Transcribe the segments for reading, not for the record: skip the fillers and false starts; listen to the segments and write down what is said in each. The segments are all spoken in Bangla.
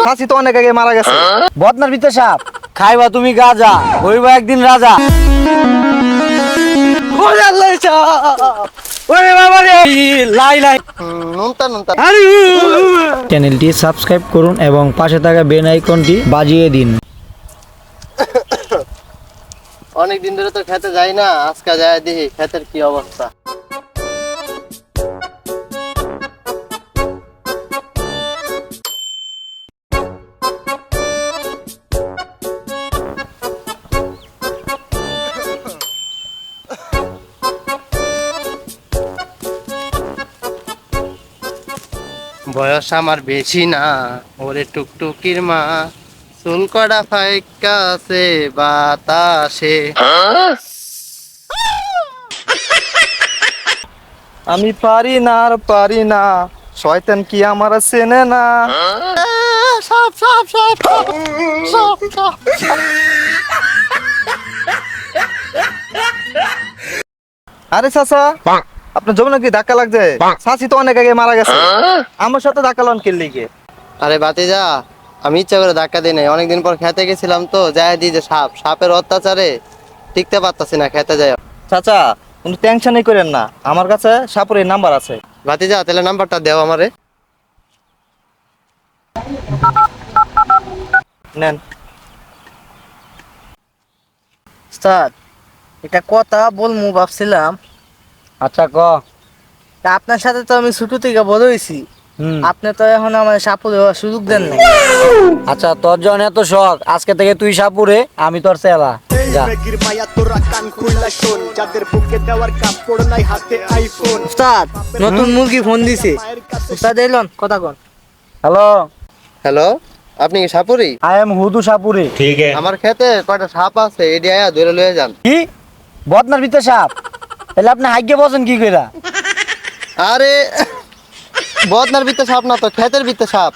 চাচি তো অনেক আগে মারা গেছে। বদনার ভিতরে সাপ, খাইবা তুমি গাজা, হইবা একদিন রাজা। চ্যানেলটি সাবস্ক্রাইব করুন এবং পাশে থাকা বেল আইকনটি বাজিয়ে দিন। অনেকদিন ধরে তো খেতে যাই না, আজকে যাই দেখি খেতের কি অবস্থা। বয়স আমার বেশি না, ওরে টুকটুকির মা, চুল কড়া ফাইকা আছে বাতাসে। আমি পারি না আর পারি না, শয়তান কি আমার চেনে না। আরে চাচা, আপনার জমি নাকি ধাক্কা লাগছে? চাচি তো অনেক আগে মারা গেছে, আমার সাথে ধাক্কা লন কিনলি কে? আরে বাতিজা, আমি ইচ্ছা করে ধাক্কা দিই নাই, অনেকদিন পর খেতে গেছিলাম তো, যাই দিই যে সাপের অত্যাচারে টিকতে পারতাছি না, খেতে যাই। চাচা কোনো টেনশনই করেন না, আমার কাছে সাপুরের নাম্বার আছে। বাতিজা তাহলে নাম্বারটা দেও আমারে। নেন। স্যার, এটা কথা বলমু ভাবছিলাম। আচ্ছা ক। তা আপনার সাথে তো আমি ছোট থেকে বড় হয়েছি, আপনি তো এখন আমার সাপোর্ট দেওয়ার সুযোগ দেন না। আচ্ছা তোর যখন এত শখ, আজকে থেকে তুই সাপুরে, আমি তোর চেলা। যা। উস্তাদ নতুন মুরগি ফোন দিছে, উস্তাদ এলন কথা কন। হ্যালো, হ্যালো, আপনি কি সাপুরি? I am হুদু সাপুরে। আমার খেতে কয়টা সাপ আছে, এডি আয়া ধরে লয়ে যান। কি বদনার ভিতরে সাপ? তাহলে আপনি হাইগে বসেন কি কইরা? আরে বদনার ভিতরে সাপ না তো, খেতের ভিতরে সাপ।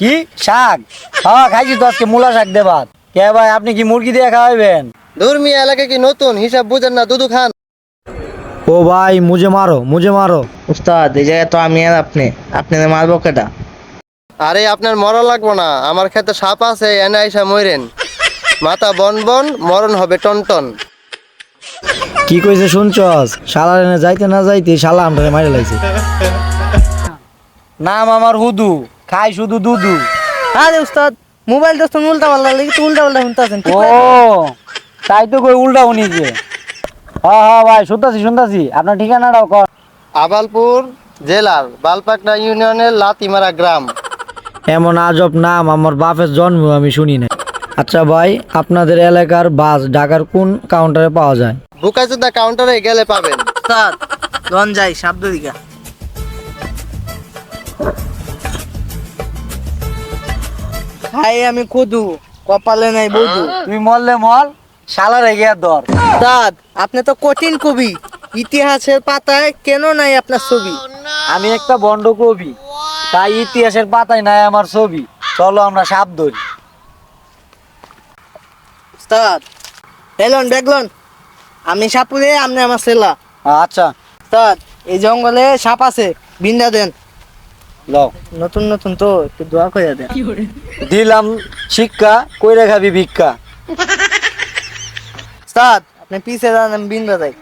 কি শাক? হ্যাঁ খাইছি তো আজকে, মূলা শাক দেবাত। কে ভাই, আপনি কি মুরগি দিয়ে খাওয়াবেন? ধর্মী এলাকা কি নতুন, হিসাব বুঝেন না, দুধু খান। ও ভাই মুঝে মারো, মুঝে মারো। উস্তাদ এই জায়গায় তো আমি আর আপনি মারবো কেটা? আরে আপনার মরা লাগবো না, আমার খেতে সাপ আছে, এনে আইসা মরেন। মাথা বন বন, মরণ হবে টন টন। কি কইছে শুনছস? শালা এনে যাইতে না যাইতে শালা আমরে মাইরে লাইছে। নাম আমার হুদু, খাই শুধু দুধু। আরে উস্তাদ মোবাইল দোস্ত উল্টা পাল্টা লাগি তো, উল্টা পাল্টা শুনতেছেন। ও তাই তো কই উল্টা উনি যে। হ্যাঁ হ্যাঁ ভাই শুনতাছি, আপনার ঠিকানাটাও কর। আবালপুর জেলার বালপাকনা ইউনিয়নের লাতিমারা গ্রাম। এমন আজব নাম আমার বাপের জন্ম আমি শুনি না। আচ্ছা ভাই, আপনাদের এলাকার বাস ঢাকার কোন কাউন্টারে পাওয়া যায়? বুকাচুদা কাউন্টারে গেলে পাবেন। উস্তাদ লন যাই শব্দ দিকা। খাই আমি কদু, কপালে নাই বধু। তুই মরলে মল, শালার এগিয়ে ধর। উস্তাদ আপনি তো কঠিন কবি, ইতিহাসের পাতায় কেন নাই আপনার ছবি? আমি একটা বন্ড কবি, তাই ইতিহাসের পাতায় নাই আমার ছবি। চলো আমরা সাপ ধরি। উস্তাদ এলন দেখলন, আমি সাপুরে, আপনি আমার সেলা। আচ্ছা উস্তাদ এই জঙ্গলে সাপ আছে, বিন্দা দেন। লও। নতুন নতুন তো একটু দোয়া করে দেন। দিলাম শিক্ষা, কইরা খাবি ভিক্ষা। উস্তাদ আপনি পিছে যান, আমি বিন্দা যাই।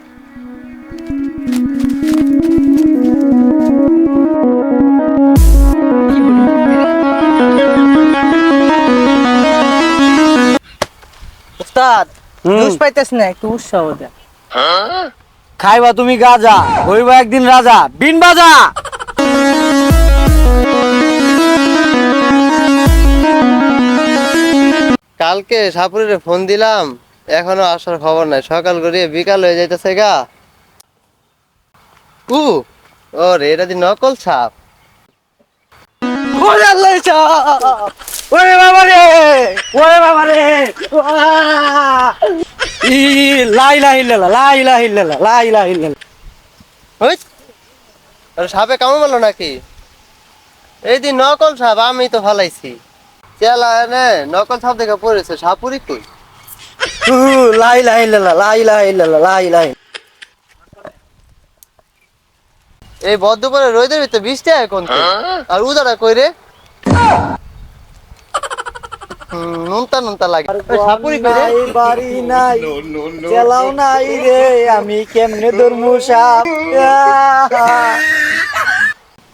উস্তাদ জুস পাইতেছ না, একটু উৎসাহ দেন। খাইবা তুমি গাজা, হইবা একদিন রাজা। বিন বাজা। কালকে সাপুরে ফোন দিলাম, এখনো আসার খবর নাই। সকাল করিয়ে বিকাল হয়ে যাইতেছে গা। ও রে, এটা দি নকল সাপ। ওরে বাবা রে, ওরে বাবা রে। ই লাই লাই লালা, লাই লাই লালা, লাই লাই লালা। ওই আরে সাপে কামড় মারলো নাকি? এই দি নকল সাপ, আমি তো ফালাইছি। চেলা এনে নকল সাপ দেখে পড়েছে, সাপুরি কই? লাই লাই লালা, লাই লাই লালা, লাই লাই। এই বদ্ধ পরে রোদের ভিতরে বৃষ্টি হয় কোন? আর উদারা কই রে? নুনতা নুনতা লাগে ওই সাপুরি কই রে? বাড়ি নাই চালাও নাই রে আমি কেমনে ধরমু সাপ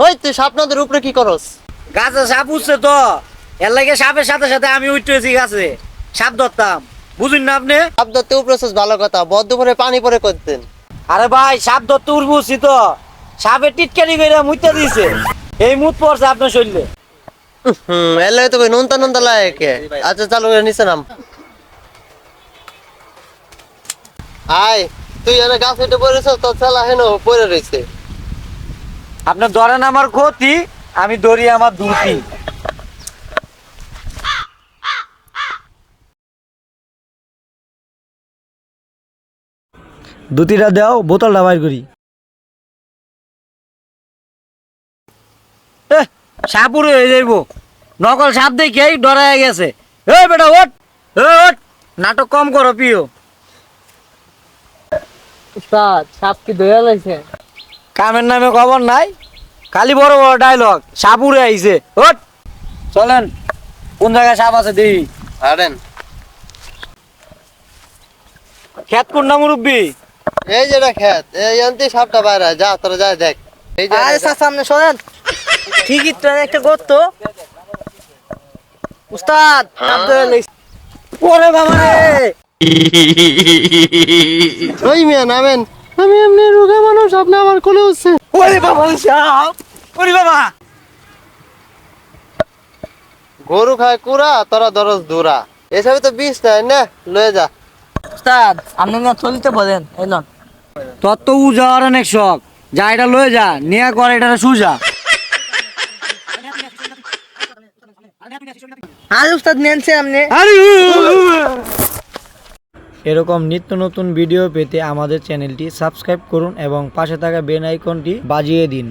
ওই তুই সাপ নদের উপরে কি করস? গাছে সাপ উঠছে তো এর লাগে সাপের সাথে সাথে আমি উঠতেছি গাছে সাপ ধরতাম বুঝুন না আপনি? সাপ ধরতে উপরে আসছিস ভালো কথা, বদ্ধ করে পানি পরে করতেন। আরে ভাই সাপ ধরতে উঠবুছি তো সাপে টিটকারি করে মুইতে দিছে এই মুত পড়ছে আপনার শরীরে। এলে তো কই নুনতা নুনতা লাগে কে? আচ্ছা চালু করে নিচে নাম। আয় তুই এনে গাছ হেঁটে পড়েছ তো চালা হেন পড়ে রয়েছে। আপনার ধরেন আমার ক্ষতি আমি ধরি আমার দুটি। দুটিটা দাও বোতলটা বাইর করি। সাপ উড়ে হয়ে যাইব নকল সাপ দেখেই ডরায় গেছে। এই বেটা ওঠ ওঠ নাটক কম করো প্রিয়। উস্তাদ সাপ কি ধরে লাইছে? কামের নামে খবর নাই খালি বড় বড় ডায়লগ সাপ উড়ে আইছে। ওঠ চলেন কোন জায়গায় সাপ আছে দেখি। হারেন খেত কোন না মুরব্বী? এই যেটা খেত এই আনতে সাপটা বাইরে যা তোরা যা দেখ। এই যে আরে চাচা আপনি শোনেন ঠিকই তো একটা গর্ত উস্তাদ সাপ ধরে লাইছে। ওরে বাবা রে ওই মিয়া নামেন, আমি এমনি রোগা মানুষ, আপনি আমার কোলে উঠছে। ওরে বাবা সাপ ওরে বাবা। গরু খায় কুড়া তোরা দরজ দূরা, এসবে তো বিষ নাই না, লয়ে যা। উস্তাদ আপনি না চলিতে বলেন এলন। তোর তো উজার অনেক শখ যা এটা লয়ে যা নিয়ে করে এটা সুজা। আরে উস্তাদ নেনছে আপনি। এরকম নিত্য নতুন ভিডিও পেতে আমাদের চ্যানেলটি সাবস্ক্রাইব করুন এবং পাশে থাকা বেল আইকনটি বাজিয়ে দিন।